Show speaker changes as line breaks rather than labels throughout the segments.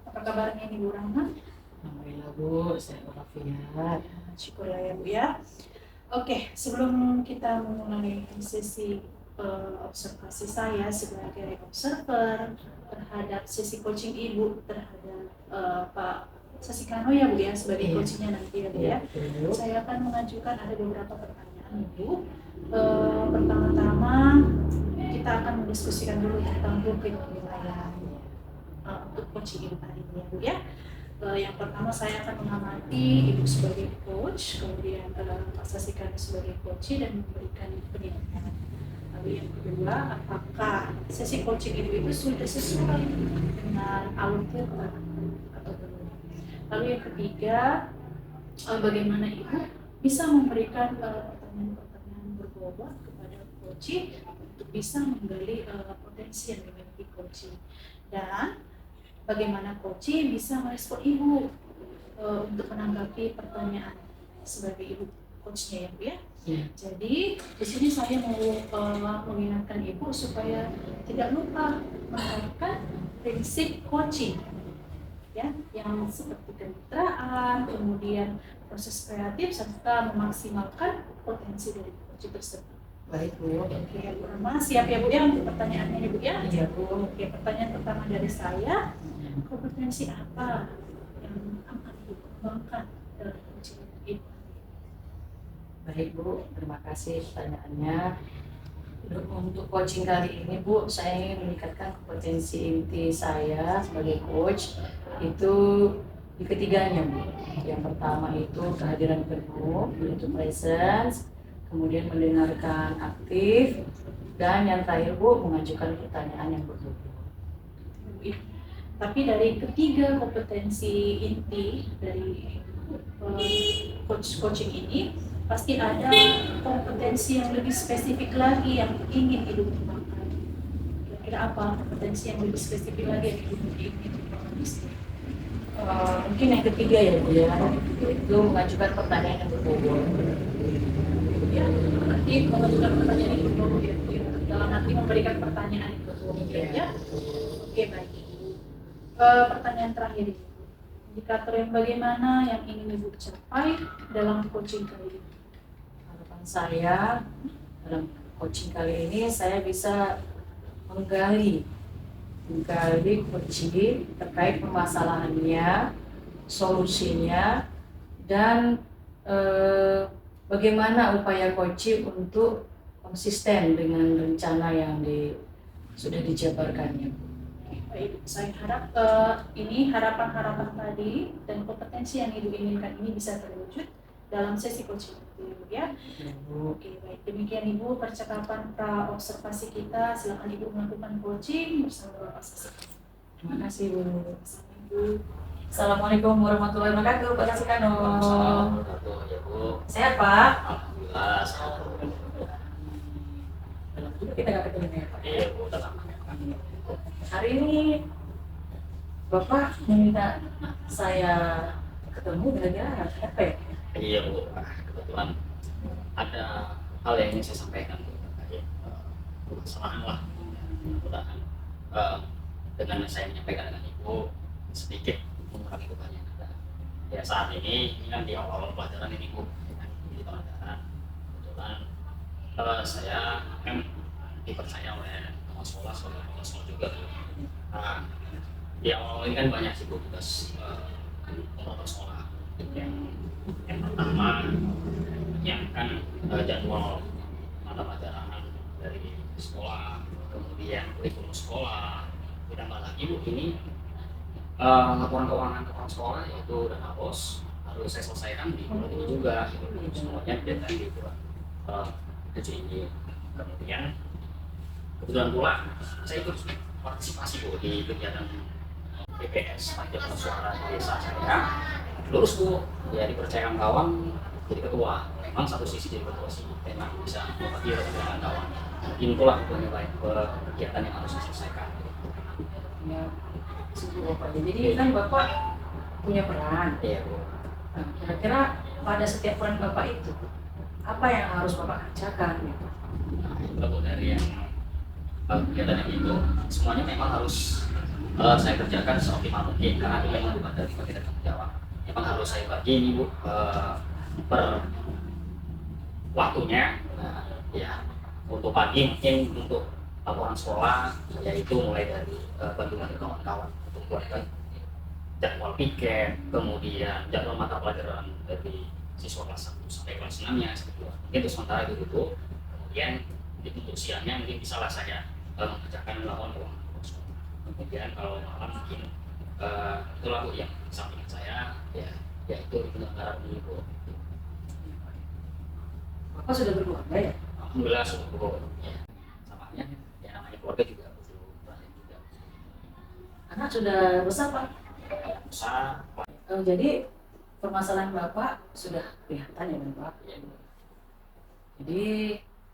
Apa kabarnya nih Bu Rahma?
Alhamdulillah Bu, saya walafiat.
Syukurlah ya Bu ya. Oke, sebelum kita memulai sesi observasi saya sebagai observer terhadap sesi coaching Ibu terhadap Pak Sasikano ya Bu ya sebagai coachingnya nanti ya Bu ya. Saya akan mengajukan ada beberapa pertanyaan Ibu. Pertama-tama kita akan mendiskusikan dulu tentang blueprint penilaian untuk coaching Ibu hari ini ya Bu ya. Yang pertama saya akan mengamati Ibu sebagai coach, kemudian Pak Sasikano sebagai coach dan memberikan penilaian. Lalu yang kedua, apakah sesi coaching Ibu itu sudah sesuai dengan alurnya atau belum? Lalu yang ketiga, bagaimana Ibu bisa memberikan pertanyaan-pertanyaan berbobot kepada coach untuk bisa menggali potensi yang dimiliki coach, dan bagaimana coach bisa merespon Ibu untuk menanggapi pertanyaan sebagai Ibu coachnya ya Bu ya. Jadi di sini saya mau mengingatkan Ibu supaya tidak lupa menerapkan prinsip coaching ya, yang seperti kemitraan, kemudian proses kreatif serta memaksimalkan potensi dari coach tersebut.
Baik Bu.
Oke, Bu Rahma siap ya Bu ya untuk pertanyaannya ya Bu ya?
Iya Bu.
Oke, pertanyaan pertama dari saya, kompetensi apa yang akan dikembangkan dalam coaching Ibu?
Baik Bu, terima kasih pertanyaannya. Untuk coaching kali ini Bu, saya ingin meningkatkan kompetensi inti saya sebagai coach itu di ketiganya Bu. Yang pertama itu kehadiran penuh, yaitu presence, kemudian mendengarkan aktif, dan yang terakhir Bu, mengajukan pertanyaan yang berbobot.
Tapi dari ketiga kompetensi inti dari coaching ini pasti ada kompetensi yang lebih spesifik lagi yang ingin Ibu kembangkan. Kira-kira apa kompetensi yang lebih spesifik lagi yang Ibu ingin kembangkan di sini?
Mungkin yang ketiga ya Bu ya, itu mengajukan pertanyaan yang berbobot.
Ya, berarti mengajukan pertanyaan yang berbobot ya, dalam arti memberikan pertanyaan yang berbobot ya. Oke, baik. Pertanyaan terakhir, indikator yang bagaimana yang ingin Ibu capai dalam coaching kali ini?
Harapan saya dalam coaching kali ini saya bisa menggali coaching terkait permasalahannya, solusinya, dan bagaimana upaya coaching untuk konsisten dengan rencana yang sudah dijabarkannya.
Baik, saya harap ini harapan-harapan tadi dan kompetensi yang Ibu inginkan ini bisa terwujud dalam sesi coaching Ibu ya. Oke, baik. Demikian Ibu percakapan pra-observasi kita. Silakan Ibu melakukan coaching bersama Bapak Sasikano.
Terima kasih Bu.
Assalamualaikum warahmatullahi wabarakatuh, Pak Sasikano.
Ya Bu.
Sehat Pak?
Alhamdulillah.
Kita nggak ketemu ya Pak.
Iya Bu, tenang.
Hari ini Bapak meminta saya ketemu gara-gara apa ya?
Iya Bu, kebetulan ada hal yang ingin saya sampaikan Bu, terkait permasalahan lah. Mudah-mudahan dengan yang saya menyampaikan dengan Ibu sedikit mengurangi beban yang ada. Ya saat ini kan di awal pelajaran ini Bu, di pelajaran kebetulan saya kan dipercaya oleh kepala sekolah juga. Nah, di awal ini kan banyak sih tugas kepala sekolah. Yang pertama menyiapkan jadwal mata pelajaran dari sekolah, kemudian kurikulum sekolah, ditambah lagi Bu ini laporan keuangan kepala sekolah yaitu dana bos harus saya selesaikan di bulan ini juga. Semuanya deadline di bulan 7 ini. Kemudian kebetulan pula saya ikut partisipasi Bu di kegiatan PPS Panitia Suara di desa saya. Lulus Bu, ya dipercayakan kawan jadi ketua. Memang satu sisi jadi ketua sih, enak bisa berbagi dengan kawan. Itulah nilai kegiatan yang harus diselesaikan.
Ya, sungguh Bapak. Jadi kan Bapak punya peran.
Iya Bu.
Nah, kira-kira pada setiap peran Bapak itu apa yang harus Bapak kerjakan?
Nah, itu Bu dari yang kegiatan itu semuanya memang harus saya kerjakan seoptimal mungkin karena itu memang bukan dari bagian tanggung jawab. Memang harus saya bagi ini Bu per waktunya. Nah, ya untuk pagi mungkin untuk laporan sekolah yaitu mulai dari bantu kawan-kawan untuk buatkan jadwal piket, kemudian jadwal mata pelajaran dari siswa kelas 1 sampai kelas 6 nya mungkin itu sementara itu dulu. Kemudian untuk siangnya mungkin bisa lah saya mengerjakan laporan keuangan sekolah. Kemudian kalau malam mungkin itulah Bu yang sampingan saya ya yaitu penyelenggara pemilu.
Bapak sudah berkeluarga ya?
Alhamdulillah sudah Bu. Ya, samanya ya namanya keluarga juga butuh perhatian juga.
Anak sudah besar Pak?
Besar,
Jadi permasalahan Bapak sudah kelihatan ya Pak?
ya,
Jadi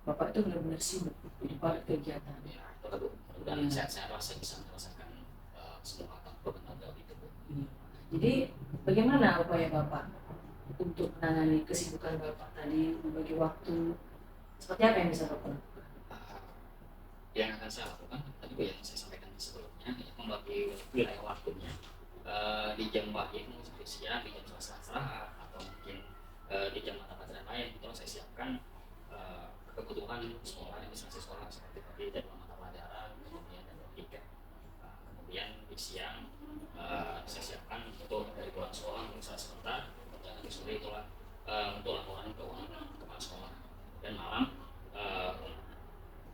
Bapak itu benar-benar sibuk di balik kegiatan.
ya, itu Bu. Mudah-mudahan sehat-sehat lah saya bisa menyelesaikan semua beban tanggung itu Bu.
Jadi bagaimana upaya Bapak untuk menangani kesibukan Bapak tadi, membagi waktu? Seperti apa yang bisa Bapak lakukan?
Yang akan saya lakukan tadi Bu yang saya sampaikan sebelumnya ya, membagi wilayah waktunya di jam wajib seperti siang, di jam selasa atau mungkin di jam mata pelajaran lain itu saya siapkan kebutuhan sekolah, administrasi sekolah seperti tadi jadwal mata pelajaran, kemudian jadwal tiket. Kemudian di siang saya siapkan untuk dari pulang sekolah untuk saya sebentar, dan nanti sore itulah untuk laporan keuangan kepala sekolah. Dan malam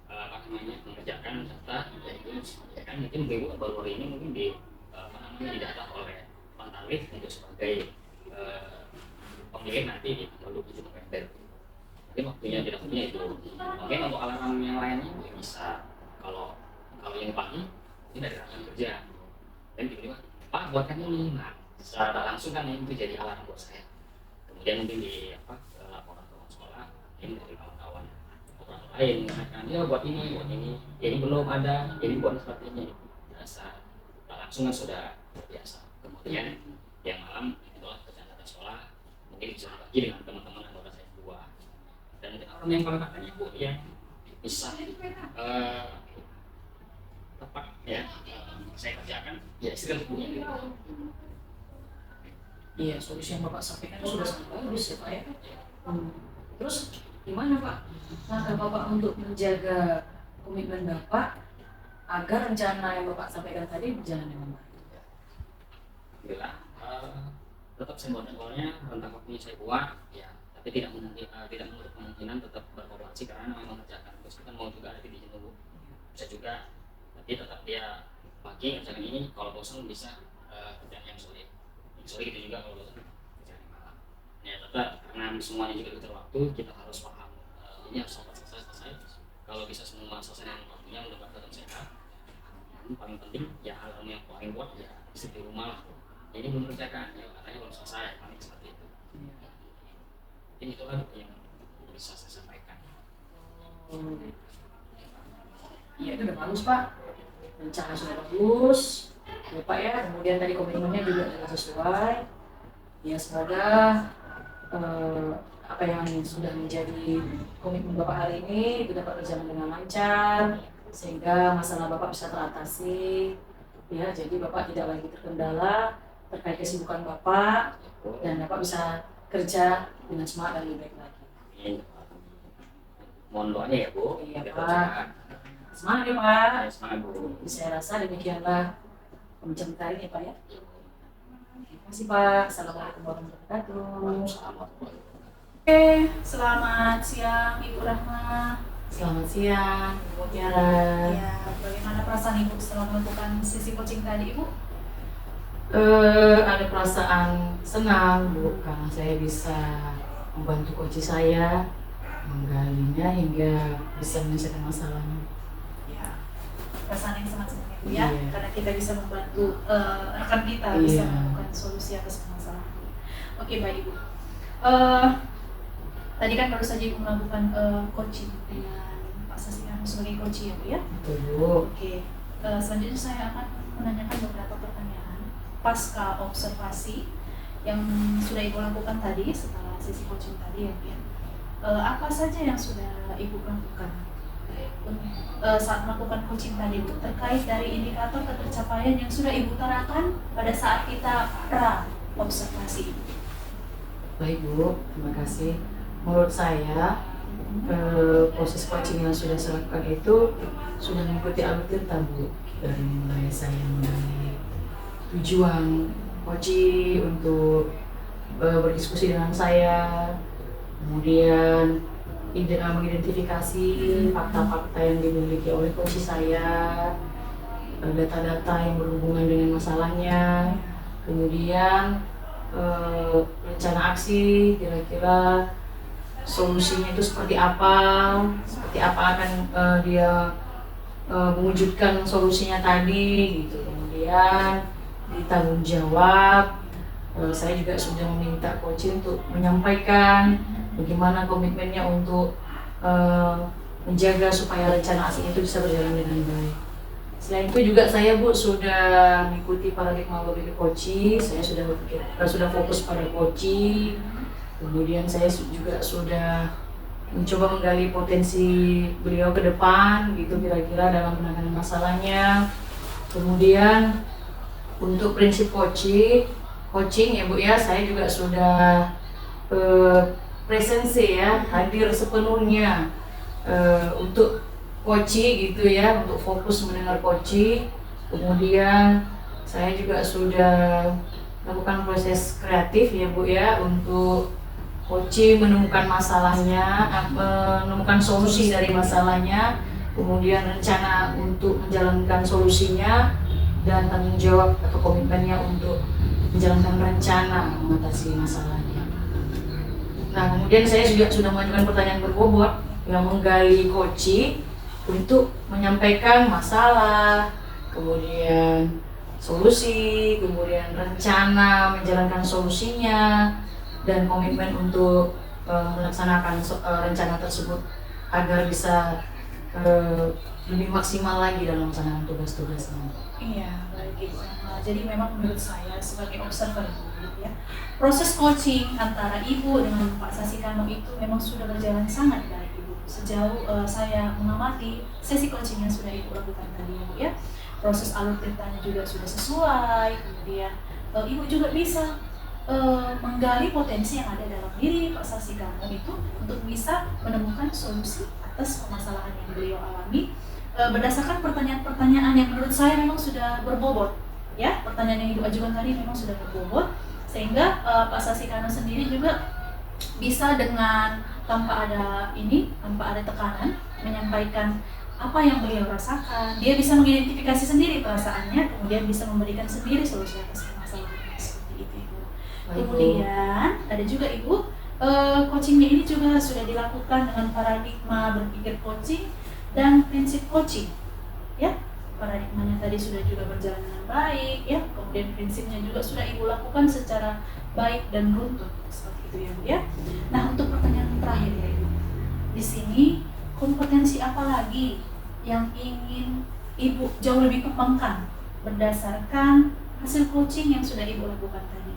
apa namanya mengerjakan data yaitu ya kan mungkin ibu baru hari ini mungkin didata oleh Pantarif untuk sebagai pemilih nanti di tanggal 27 November. Mungkin waktunya tidak punya itu. Mungkin untuk alarm yang lainnya ya bisa. Kalau yang pagi ini dari rekan kerja dan tiba-tiba Pak buatkan ini. Nah secara langsung kan itu jadi alarm buat saya. Kemudian mungkin di laporan keuangan sekolah ini dari kawan-kawan orang lain mengatakan ya buat ini ya ini belum ada jadi buat seperti ini biasa langsung kan sudah biasa. Kemudian yang malam itulah kerjaan tata sekolah mungkin bisa dibagi dengan teman-teman anggota saya dua dan orang yang paling katanya Bu yang bisa tepat ya saya kerjakan ya istirahat punya
Iya, solusi yang Bapak sampaikan itu sudah sangat bagus ya Pak ya. Terus gimana Pak langkah Bapak untuk menjaga komitmen Bapak agar rencana yang Bapak sampaikan tadi berjalan dengan baik?
Alhamdulillah tetap saya buat jadwalnya rentang waktunya saya buat ya tapi tidak menutup kemungkinan tetap berkoordinasi karena memang mengerjakan terus kita mau juga ada di jenuh bisa juga tapi tetap dia pagi kerjakan ini kalau bosan bisa kerjaan yang sulit gitu juga kalau bosan kerjaan yang malam ya tetap karena semuanya juga butuh waktu kita harus paham ini harus sampai selesai kalau bisa semua selesai dengan waktunya mudah-mudahan tetap sehat. Paling penting ya alarm yang paling kuat ya istri di rumah lah ini belum kerjakan ya katanya belum selesai paling seperti itu ini itulah yang bisa saya sampaikan.
Iya itu udah bagus Pak, rencana sudah bagus ya Pak ya, kemudian tadi komitmennya juga sudah sesuai ya semoga apa yang sudah menjadi komitmen Bapak hari ini itu dapat berjalan dengan lancar sehingga masalah Bapak bisa teratasi ya, jadi Bapak tidak lagi terkendala terkait kesibukan Bapak dan Bapak bisa kerja dengan semangat dan lebih baik lagi.
Mohon doanya ya Bu.
Iya
Biar
Pak.
sehat.
Semangat ya Pak.
Ya, semangat Bu.
Saya rasa demikianlah pembicaraan kali ini Pak ya. Terima kasih Pak. Assalamualaikum warahmatullahi wabarakatuh.
Assalamualaikum.
Oke, selamat siang Ibu Rahma.
Selamat siang, Ibu Tiara.
Ya, bagaimana perasaan Ibu setelah melakukan sesi coaching tadi Ibu?
Ada perasaan senang Bu karena saya bisa membantu coach saya menggalinya hingga bisa menyelesaikan masalahnya.
Ya, perasaan yang sangat senang Ibu ya,
Iya.
karena kita bisa membantu rekan kita
Iya.
bisa menemukan solusi atas permasalahan. Oke, baik Ibu. Tadi kan baru saja Ibu melakukan coaching dengan Pak Sasiano sebagai coach ya Bu ya.
Betul Bu.
Oke, selanjutnya saya akan menanyakan beberapa pertanyaan pasca observasi yang sudah Ibu lakukan tadi setelah sesi coaching tadi ya Bu ya. Apa saja yang sudah Ibu lakukan saat melakukan coaching tadi itu terkait dari indikator ketercapaian yang sudah Ibu utarakan pada saat kita observasi.
Baik Bu, terima kasih. Menurut saya proses coaching yang sudah saya lakukan itu sudah mengikuti alur cerita Bu. Dari mulai saya mengenai tujuan coaching untuk berdiskusi dengan saya, kemudian mengidentifikasi fakta-fakta yang dimiliki oleh coach saya, data-data yang berhubungan dengan masalahnya, kemudian rencana aksi, kira-kira solusinya itu seperti apa akan dia mewujudkan solusinya tadi gitu. Kemudian di tanggung jawab, saya juga sudah meminta coaching untuk menyampaikan bagaimana komitmennya untuk menjaga supaya rencana aksi itu bisa berjalan dengan baik. Selain itu juga saya Bu sudah mengikuti paradigma berpikir coaching, saya sudah fokus pada coaching. Kemudian saya juga sudah mencoba menggali potensi beliau ke depan gitu kira-kira dalam penanganan masalahnya. Kemudian untuk prinsip coaching ya Bu ya, saya juga sudah presensi ya, hadir sepenuhnya untuk coaching gitu ya, untuk fokus mendengar coaching. Kemudian saya juga sudah melakukan proses kreatif ya Bu ya, untuk coaching menemukan masalahnya, menemukan solusi dari masalahnya, kemudian rencana untuk menjalankan solusinya, dan tanggung jawab atau komitmennya untuk menjalankan rencana mengatasi masalahnya. Nah, kemudian saya juga sudah mengajukan pertanyaan berbobot yang menggali coaching untuk menyampaikan masalah, kemudian solusi, kemudian rencana menjalankan solusinya, dan komitmen untuk melaksanakan rencana tersebut agar bisa lebih maksimal lagi dalam melaksanakan tugas-tugasnya.
Iya, baik Ibu. Jadi memang menurut saya sebagai observer ya, proses coaching antara Ibu dengan Pak Sasikano itu memang sudah berjalan sangat baik Ibu. Sejauh saya mengamati sesi coaching yang sudah Ibu lakukan tadi ya, proses alur ceritanya juga sudah sesuai. Kemudian Ibu juga bisa menggali potensi yang ada dalam diri Pak Sasikano itu untuk bisa menemukan solusi atas permasalahan yang beliau alami berdasarkan pertanyaan-pertanyaan yang menurut saya memang sudah berbobot ya. Pertanyaan yang Ibu ajukan tadi memang sudah berbobot sehingga Pak Sasikano sendiri juga bisa dengan tanpa ada tekanan menyampaikan apa yang beliau rasakan. Dia bisa mengidentifikasi sendiri perasaannya, kemudian bisa memberikan sendiri solusi atas permasalahan seperti itu Ibu. Kemudian ada juga Ibu, coachingnya ini juga sudah dilakukan dengan paradigma berpikir coaching dan prinsip coaching ya. Paradigmanya tadi sudah juga berjalan dengan baik ya, kemudian prinsipnya juga sudah Ibu lakukan secara baik dan runtut seperti itu ya Bu ya. Nah, untuk pertanyaan terakhir ya Ibu, di sini kompetensi apa lagi yang ingin Ibu jauh lebih kembangkan berdasarkan hasil coaching yang sudah Ibu lakukan tadi?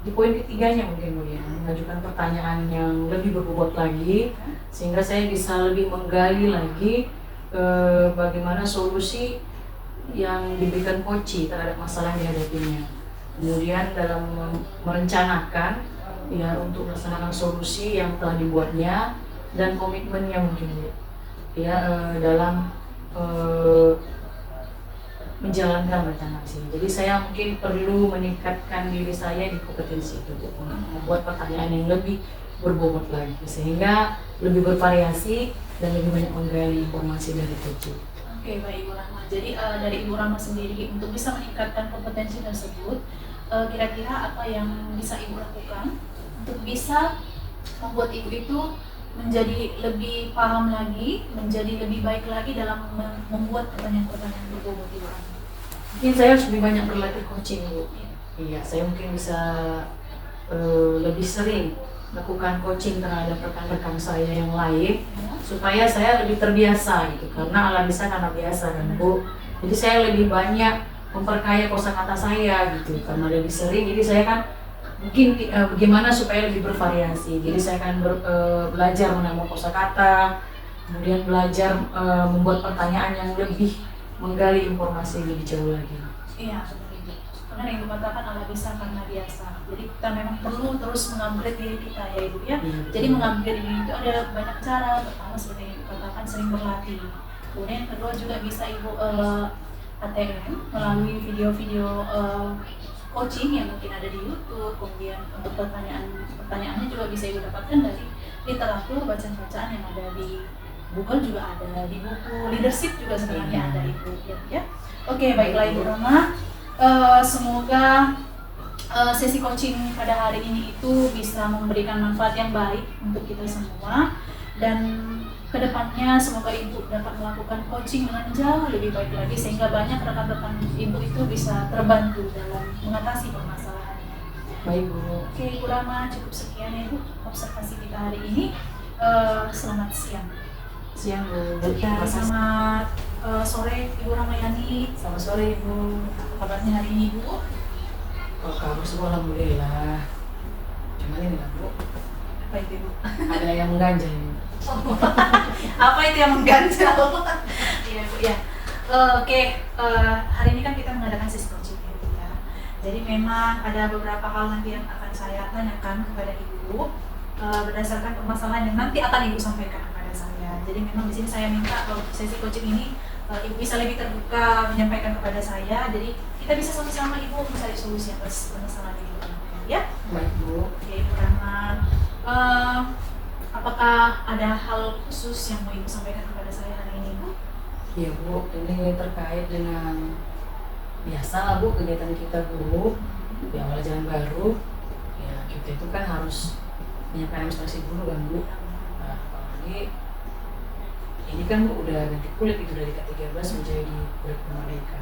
Di poin ketiganya mungkin Bu ya, mengajukan pertanyaan yang lebih berbobot lagi sehingga saya bisa lebih menggali lagi bagaimana solusi yang diberikan coach terhadap masalah yang dihadapinya. Kemudian dalam merencanakan ya untuk melaksanakan solusi yang telah dibuatnya dan komitmennya mungkin Bu ya dalam menjalankan rencana aksi. Jadi saya mungkin perlu meningkatkan diri saya di kompetensi itu, membuat pertanyaan yang lebih berbobot lagi sehingga lebih bervariasi dan lebih banyak menggali informasi dari coaching.
Oke, baik Ibu Rahma. Jadi dari Ibu Rahma sendiri untuk bisa meningkatkan kompetensi tersebut, kira-kira apa yang bisa Ibu lakukan untuk bisa membuat Ibu itu menjadi lebih paham lagi, menjadi lebih baik lagi dalam membuat pertanyaan-pertanyaan berbobot Ibu Rahma?
Mungkin saya harus lebih banyak berlatih coaching Bu. Iya, saya mungkin bisa lebih sering lakukan coaching terhadap rekan-rekan saya yang lain supaya saya lebih terbiasa gitu. Karena ala bisa karena biasa kan Bu. Jadi saya lebih banyak memperkaya kosakata saya gitu. Karena lebih sering, jadi saya kan mungkin bagaimana supaya lebih bervariasi. Jadi saya akan belajar menambah kosakata, kemudian belajar membuat pertanyaan yang lebih menggali informasi lebih jauh lagi.
Iya, benar Ibu. Karena yang dikatakan Allah bisa karena biasa. Jadi kita memang perlu terus mengupgrade diri kita ya Ibu ya. Jadi mengupgrade diri itu ada banyak cara. Pertama seperti yang dikatakan sering berlatih. Kemudian yang kedua juga bisa Ibu ATM melalui video-video coaching yang mungkin ada di YouTube. Kemudian untuk pertanyaannya juga bisa Ibu dapatkan dari literatur bacaan-bacaan yang ada di Google, juga ada di buku leadership juga sebenarnya ada Ibu ya. Oke, baiklah Ibu Roma. Semoga sesi coaching pada hari ini itu bisa memberikan manfaat yang baik untuk kita semua, dan kedepannya semoga Ibu dapat melakukan coaching dengan jauh lebih baik lagi sehingga banyak rekan-rekan Ibu itu bisa terbantu dalam mengatasi permasalahannya.
Baik Bu.
Oke Ibu Rama, cukup sekian ya Ibu observasi kita hari ini. Selamat siang.
Siang Bu.
Ya, selamat sore Ibu Ramayani.
Selamat sore Ibu.
Apa kabarnya hari ini Ibu?
Oh, kabar semua alhamdulillah. Cuman ini lah Bu,
Apa itu Ibu?
ada yang mengganjal.
Apa itu yang mengganjal? Iya Bu ya. Oke, hari ini kan kita mengadakan sesi coaching ya Bu ya. Jadi memang ada beberapa hal nanti yang akan saya tanyakan kepada Ibu berdasarkan permasalahan yang nanti akan Ibu sampaikan kepada saya. Jadi memang di sini saya minta kalau sesi coaching ini Ibu bisa lebih terbuka menyampaikan kepada saya. Jadi kita bisa sama-sama Ibu mencari solusi atas permasalahan Ibu ya.
Baik Bu.
Oke Ibu Rahman. Apakah ada hal khusus yang mau Ibu sampaikan kepada saya hari ini Bu?
Iya Bu, ini terkait dengan biasa lah Bu, kegiatan kita Bu di awal jalan baru. Ya kita itu kan harus menyiapkan administrasi dulu kan Bu. Nah, apalagi ini kan Bu udah ganti kulit itu dari K13 menjadi kulit merdeka.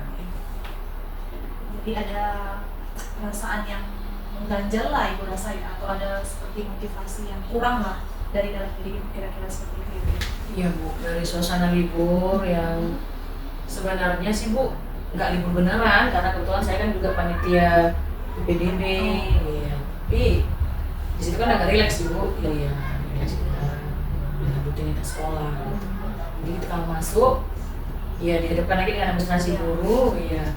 Jadi ada perasaan yang mengganjal lah Ibu rasain, atau ada seperti motivasi yang kurang lah dari dalam diri Ibu, kira-kira seperti itu Ibu?
Iya Bu, dari suasana libur yang sebenarnya sih Bu nggak libur beneran, karena kebetulan saya kan juga panitia PPDB, ya. Tapi di situ kan agak rileks Bu, iya, rileks dengan rutinitas sekolah. Jadi kita kalau masuk, ya dihadapkan lagi dengan administrasi guru, iya.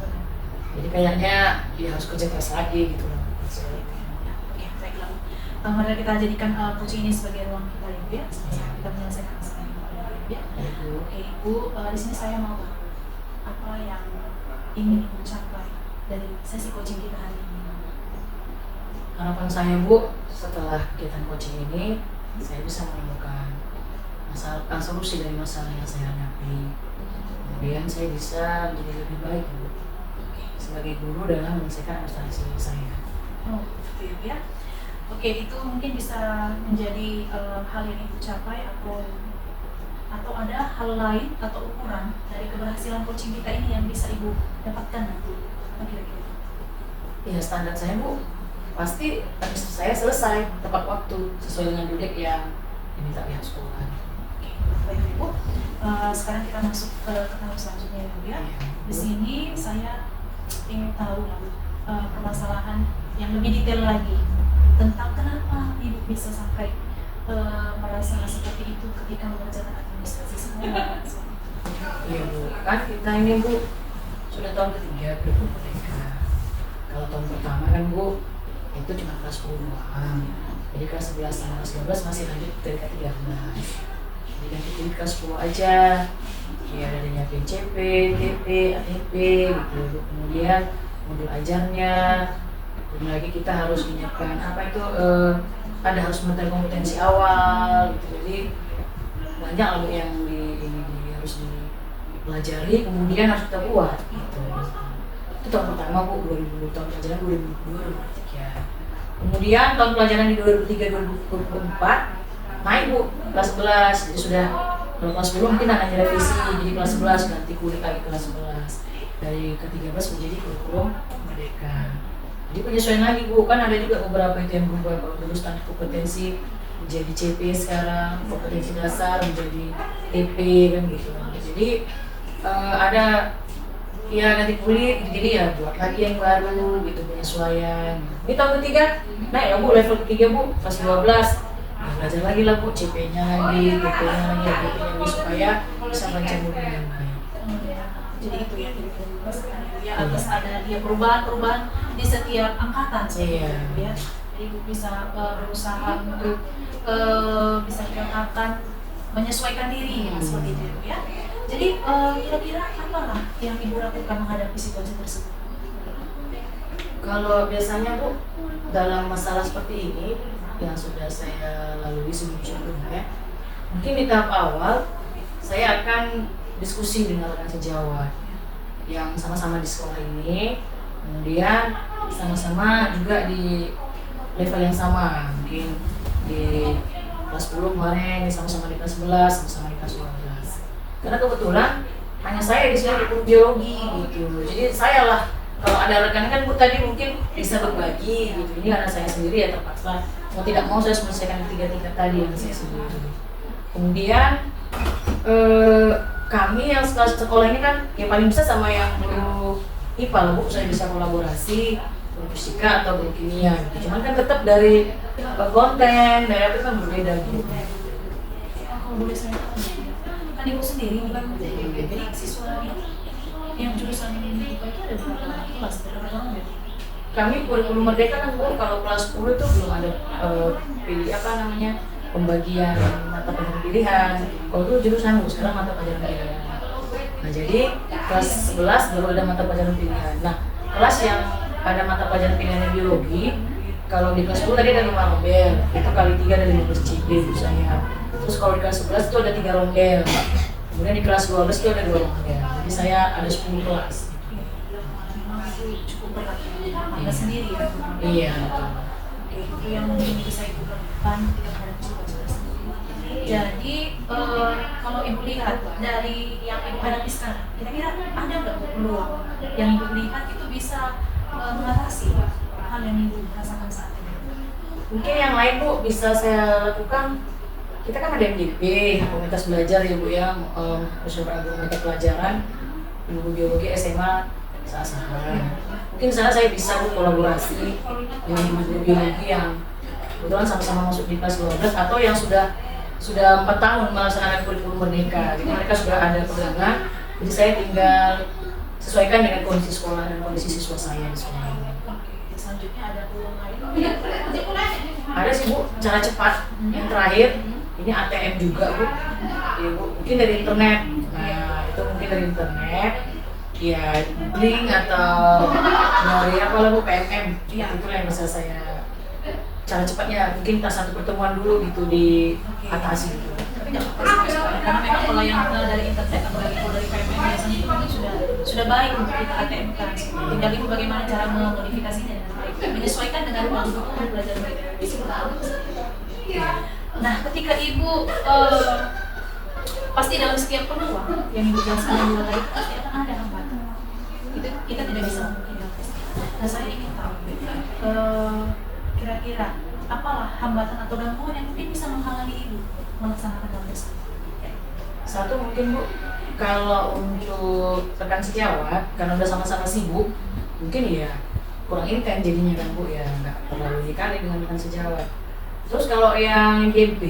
Jadi kayaknya ya harus kerja keras lagi gitu loh.
Oke, baiklah. Mari kita jadikan coaching ini sebagai ruang kita Ibu ya, sama-sama kita menyelesaikan masalah yang ada ya. Oke Ibu, di sini saya mau tahu apa yang ingin Ibu capai dari sesi coaching kita hari ini.
Harapan saya Bu, setelah kegiatan coaching ini, saya bisa menemukan solusi dari masalah yang saya hadapi. Kemudian saya bisa menjadi lebih baik Bu, sebagai guru dalam menyelesaikan administrasi saya.
Oh, gitu ya. Oke, itu mungkin bisa menjadi hal yang Ibu capai, atau ada hal lain atau ukuran dari keberhasilan coaching kita ini yang bisa Ibu dapatkan nanti. Apa kira-kira?
Ya standar saya Bu, pasti administrasi saya selesai tepat waktu sesuai dengan dudek yang diminta pihak sekolah.
Oke, baik Ibu. Sekarang kita masuk ke tahap selanjutnya ya Bu ya. Di sini saya ingin tahu permasalahan yang lebih detail lagi tentang kenapa Ibu bisa sampai merasa seperti itu ketika mengerjakan administrasi sekolah.
Iya Bu, kan kita ini Bu sudah tahun ketiga berikut merdeka. Kalau tahun pertama kan Bu itu cuma kelas 10 doang. Jadi kelas 11 sama kelas 12 masih lanjut dari K13. Jadi nanti jadi kelas 10 aja. Ya ada nyiapin CP, TP, ATP gitu. Kemudian modul ajarnya. Belum lagi kita harus menyiapkan apa itu ada harus mencari kompetensi awal gitu. Jadi banyak loh yang harus dipelajari, kemudian harus kita buat gitu. Itu tahun pertama Bu, 2000, tahun pelajaran 2002-2003. Kemudian tahun pelajaran di 2003-2024 naik Bu, kelas 11. Jadi sudah kelas 10 mungkin akan direvisi, jadi kelas 11 ganti kulit lagi kelas 11. Dari ke-13 menjadi kurikulum merdeka. Jadi penyesuaian lagi Bu, kan ada juga beberapa itu yang berubah. Kalau dulu standar kompetensi menjadi CP, sekarang kompetensi dasar menjadi TP kan gitu. Jadi ada ya ganti kulit, jadi ya buat lagi yang baru gitu, penyesuaian. Ini tahun ketiga, naik lah Bu, level ketiga Bu, kelas 12. Nah, belajar lagi lah Bu, CP-nya lagi, GP-nya lagi, GP-nya lagi, supaya bisa baca buku dengan baik.
Jadi itu ya, ya atas ada dia perubahan-perubahan di setiap angkatan seperti
Iya.
itu ya. Jadi Ibu bisa berusaha untuk bisa dikatakan menyesuaikan diri ya, seperti itu ya. Jadi kira-kira apa yang Ibu lakukan menghadapi situasi tersebut?
Kalau biasanya Bu, dalam masalah seperti ini yang sudah saya lalui sebelum-sebelumnya, mungkin di tahap awal saya akan diskusi dengan rekan sejawat yang sama-sama di sekolah ini, kemudian sama-sama juga di level yang sama, mungkin di kelas 10 kemarin, sama-sama di kelas 11, sama-sama di kelas 12. Karena kebetulan hanya saya di sini ikut biologi gitu, jadi saya lah, kalau ada rekan kan Bu tadi mungkin bisa berbagi gitu. Ini karena saya sendiri ya terpaksa mau tidak mau saya selesaikan tiga tingkat tadi yang saya sendiri. Kemudian kami yang sekolah ini kan yang paling besar sama yang guru IPA lah Bu, saya bisa kolaborasi guru fisika atau guru kimia gitu. Cuman kan tetap dari konten, dari apa itu kan berbeda gitu.
Kalau boleh saya tanya, kan Ibu sendiri bilang jadi siswa yang jurusan IPA itu ada berapa kelas, berapa tahun ya?
Kami kurikulum merdeka kan Bu, kalau kelas 10 itu belum ada pilih apa namanya pembagian mata pelajaran pilihan. Kalau itu jurusan Bu, sekarang mata pelajaran pilihan. Nah jadi kelas 11 baru ada mata pelajaran pilihan. Nah kelas yang ada mata pelajaran pilihannya biologi, kalau di kelas 10 tadi ada 5 rondel, itu kali 3 ada 15 CP Bu saya. Terus kalau di kelas 11 itu ada 3 rondel, kemudian di kelas 12 itu ada 2 rondel. Jadi saya ada 10 kelas.
Cukup berat ya, Anda sendiri ya.
Iya.
Oke, itu yang mungkin bisa Ibu lakukan ketika menghadapi situasi tersebut. Jadi kalau Ibu lihat dari yang Ibu hadapi sekarang, kira-kira ada nggak Bu peluang yang Ibu lihat itu bisa mengatasi hal yang Ibu rasakan saat ini?
Mungkin yang lain Bu bisa saya lakukan. Kita kan ada MDP, komunitas belajar ya Bu ya, musyawarah mata pelajaran, guru biologi SMA seasahan. Mungkin di sana saya bisa Bu kolaborasi dengan guru biologi yang kebetulan sama-sama masuk di kelas 12 atau yang sudah 4 tahun melaksanakan kurikulum merdeka. Jadi mereka sudah ada pegangan, jadi saya tinggal sesuaikan dengan kondisi sekolah dan kondisi siswa saya di sekolah ini.
Oke, selanjutnya ada peluang lain.
Ada sih Bu, cara cepat yang terakhir. Ini ATM juga Bu, ya Bu, mungkin dari internet. Nah itu mungkin dari internet, ya link atau dari apa lah Bu, PMM.
Iya.
Itu yang bisa saya cara cepatnya mungkin tas satu pertemuan dulu gitu di atasi gitu.
Tapi nggak apa-apa sih, karena memang kalau yang dari internet apalagi kalau dari PMM biasanya itu memang sudah baik untuk kita ATM kan. Tinggal Ibu bagaimana cara memodifikasinya dengan baik, menyesuaikan dengan kebutuhan belajar mereka. Nah, ketika Ibu pasti dalam setiap peluang yang Ibu jelaskan di luar itu pasti akan ada hambatan. Itu kita tidak bisa memungkinkan. Nah, saya ingin tahu kira-kira apalah hambatan atau gangguan yang mungkin bisa menghalangi Ibu melaksanakan hal tersebut?
Satu mungkin Bu, kalau untuk rekan sejawat karena udah sama-sama sibuk, mungkin ya kurang intens jadinya kan Bu ya, nggak terlalu dikali dengan rekan sejawat. Terus kalau yang GP,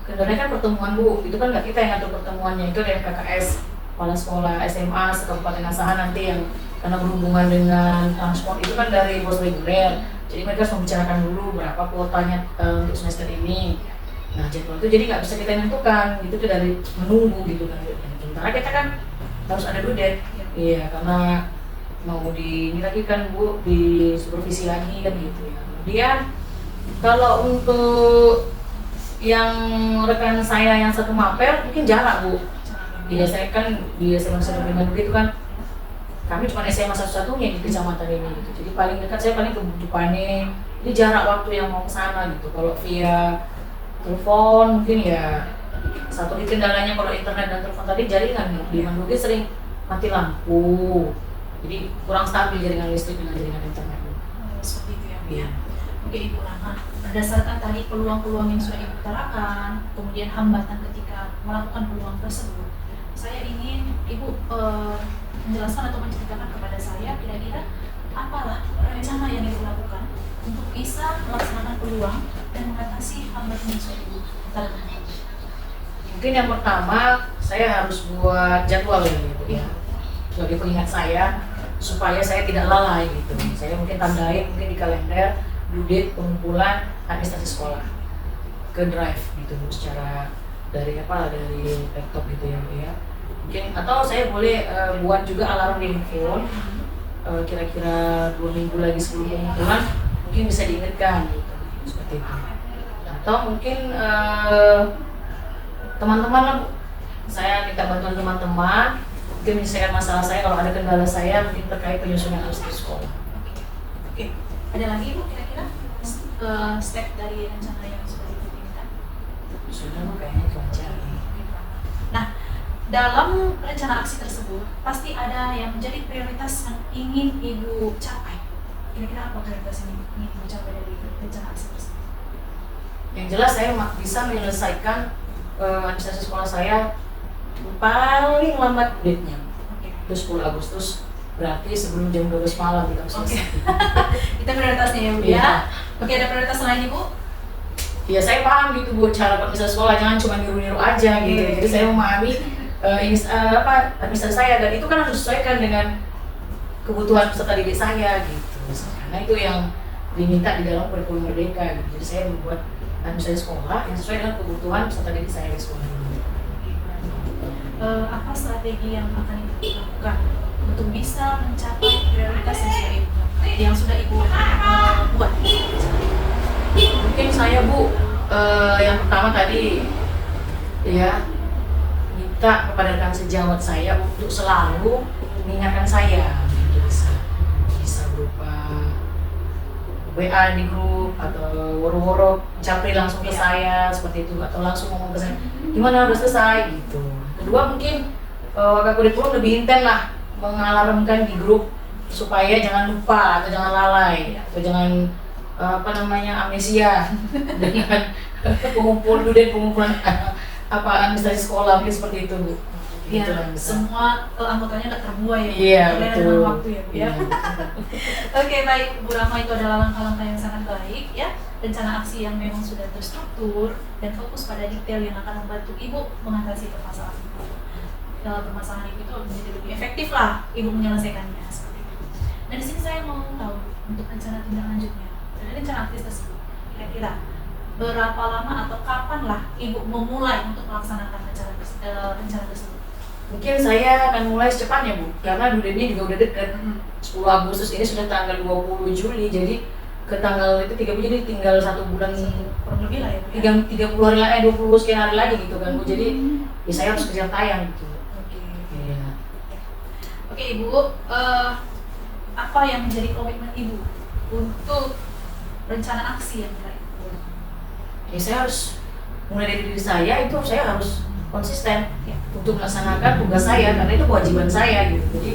kendalanya kan pertemuan Bu, itu kan nggak kita yang ngatur pertemuannya, itu dari KKS, kepala sekolah SMA, sekabupaten asahan nanti yang karena berhubungan dengan transport itu kan dari bos reguler, jadi mereka harus membicarakan dulu berapa kuotanya untuk semester ini. Nah jadwal itu jadi nggak bisa kita tentukan, gitu tuh dari menunggu gitu kan. Sementara kita kan harus ada due date, iya karena mau ini lagi kan Bu, di supervisi lagi kan gitu ya. Kemudian kalau untuk yang rekan saya yang satu mapel mungkin jarak Bu. Biasanya kan di SMA Satu Primadu itu kan kami cuma SMA satu-satunya di kecamatan ini gitu. Jadi paling dekat saya paling ke Bukupane. Jadi jarak waktu yang mau ke sana gitu. Kalau via telepon mungkin ya satu di kendalanya kalau internet dan telepon tadi jaringan di Mandugi sering mati lampu. Jadi kurang stabil jaringan listrik dengan jaringan internet.
Seperti itu ya.
Iya.
Oke Ibu, nah berdasarkan tadi peluang-peluang yang sudah Ibu utarakan, kemudian hambatan ketika melakukan peluang tersebut, saya ingin Ibu menjelaskan atau menceritakan kepada saya kira-kira apalah rencana yang Ibu lakukan untuk bisa melaksanakan peluang dan mengatasi hambatan yang sudah Ibu lakukan.
Mungkin yang pertama saya harus buat jadwal gitu ya, sebagai pengingat saya supaya saya tidak lalai gitu. Saya mungkin tandain mungkin di kalender due date pengumpulan administrasi sekolah ke drive gitu secara dari laptop gitu ya Bu ya. Mungkin atau saya boleh buat juga alarm di handphone, kira-kira 2 minggu lagi sebelum pengumpulan mungkin bisa diingatkan gitu, seperti itu. Atau mungkin teman-teman lah Bu, saya minta bantuan teman-teman mungkin menyelesaikan masalah saya kalau ada kendala saya mungkin terkait penyusunan administrasi sekolah.
Oke, ada lagi Ibu kira-kira step dari rencana yang sudah Ibu inginkan?
Sudah kayaknya itu aja.
Nah, dalam rencana aksi tersebut pasti ada yang menjadi prioritas yang ingin Ibu capai. Kira-kira apa prioritas yang ingin Ibu capai dari rencana aksi tersebut?
Yang jelas saya bisa menyelesaikan administrasi sekolah saya paling lambat date-nya itu 10 Agustus, berarti sebelum jam 12 malam kita harus selesai.
Itu prioritasnya ya Bu
Iya.
ya. Oke, ada prioritas lain Ibu?
Ya saya paham gitu Bu, cara administrasi sekolah jangan cuma niru-niru aja gitu. Jadi saya memahami administrasi saya dan itu kan harus disesuaikan dengan kebutuhan peserta didik saya gitu. Karena itu yang diminta di dalam kurikulum Merdeka gitu. Jadi saya membuat administrasi sekolah yang sesuai dengan kebutuhan peserta didik saya di sekolah ini.
Apa strategi yang akan Ibu lakukan untuk bisa mencapai prioritas yang sudah Ibu buat?
Mungkin saya Bu, yang pertama tadi ya minta kepada rekan sejawat saya untuk selalu mengingatkan saya gitu, bisa berupa WA di grup atau woro-woro japri langsung ke saya seperti itu atau langsung ngomong ke saya gimana udah selesai gitu. Kedua mungkin kakak kurikulum lebih intens lah mengalarmkan di grup supaya jangan lupa atau jangan lalai atau jangan amnesia dengan pengumpulan administrasi sekolah mungkin seperti itu Bu.
Ya,
Gitu lah, bisa.
semua anggotanya nggak terbuai ya.
Iya,
Terlena
betul.
dengan waktu ya Bu ya.
Iya.
Oke, baik Bu Rahma, itu adalah langkah-langkah yang sangat baik ya. Rencana aksi yang memang sudah terstruktur dan fokus pada detail yang akan membantu Ibu mengatasi permasalahan Ibu. Permasalahan Ibu itu menjadi lebih efektif lah Ibu menyelesaikannya seperti itu. Dan di sini saya mau tahu untuk rencana tindak lanjutnya. Dari rencana aksi tersebut, kira-kira berapa lama atau kapan lah Ibu memulai untuk melaksanakan rencana tersebut?
Mungkin saya akan mulai secepatnya Bu, karena due date-nya juga udah dekat. 10 Agustus ini sudah tanggal 20 Juli, jadi ke tanggal itu 30 jadi tinggal 1 bulan
Kurang lebih lah ya Bu ya.
30 hari lagi, 20 sekian hari lagi gitu kan Bu. Jadi ya saya harus kejar tayang gitu.
Oke.
Iya.
Oke Ibu, apa yang menjadi komitmen Ibu untuk rencana aksi yang baik?
Ya saya harus mulai dari diri saya, itu saya harus konsisten
Ya.
untuk melaksanakan tugas saya karena itu kewajiban saya gitu. Jadi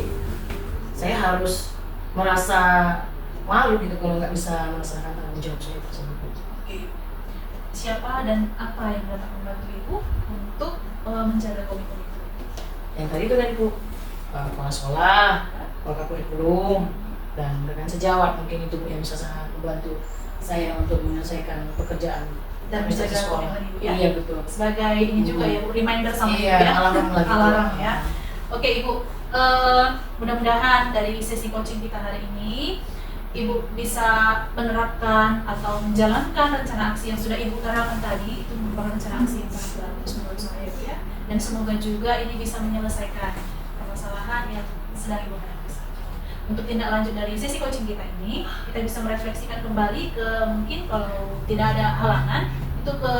saya harus merasa malu gitu kalau nggak bisa melaksanakan tanggung jawab saya tersebut.
Oke. Siapa dan apa yang dapat membantu Ibu untuk menjaga komitmen itu?
Yang tadi itu kan Bu, kepala sekolah, kepala kurikulum, dan rekan sejawat mungkin itu Bu yang bisa sangat membantu saya untuk menyelesaikan pekerjaan
Dan
administrasi
menjaga
sekolah.
komitmen Ibu ya?
Iya betul.
Sebagai ini juga ya Bu, reminder sama Ibu
Iya,
ya?
alarm lagi.
Alarm ya. Oke Ibu, mudah-mudahan dari sesi coaching kita hari ini Ibu bisa menerapkan atau menjalankan rencana aksi yang sudah Ibu utarakan tadi. Itu merupakan rencana aksi yang sangat bagus menurut saya Ibu ya. Dan semoga juga ini bisa menyelesaikan permasalahan yang sedang Ibu hadapi. Untuk tindak lanjut dari sesi coaching kita ini, kita bisa merefleksikan kembali ke mungkin kalau tidak ada halangan itu ke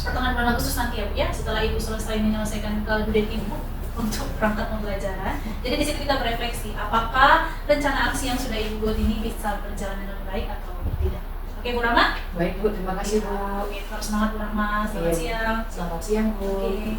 pertengahan bulan Agustus nanti ya Bu ya, setelah Ibu selesai menyelesaikan ke due date Ibu untuk perangkat pembelajaran. Jadi di situ kita berefleksi apakah rencana aksi yang sudah Ibu buat ini bisa berjalan dengan baik atau tidak. Oke Bu Rahma?
Baik Bu, terima kasih Bu.
Oke, harus semangat Bu Rahma. Selamat
Iya.
siang.
Selamat siang Bu.
Oke.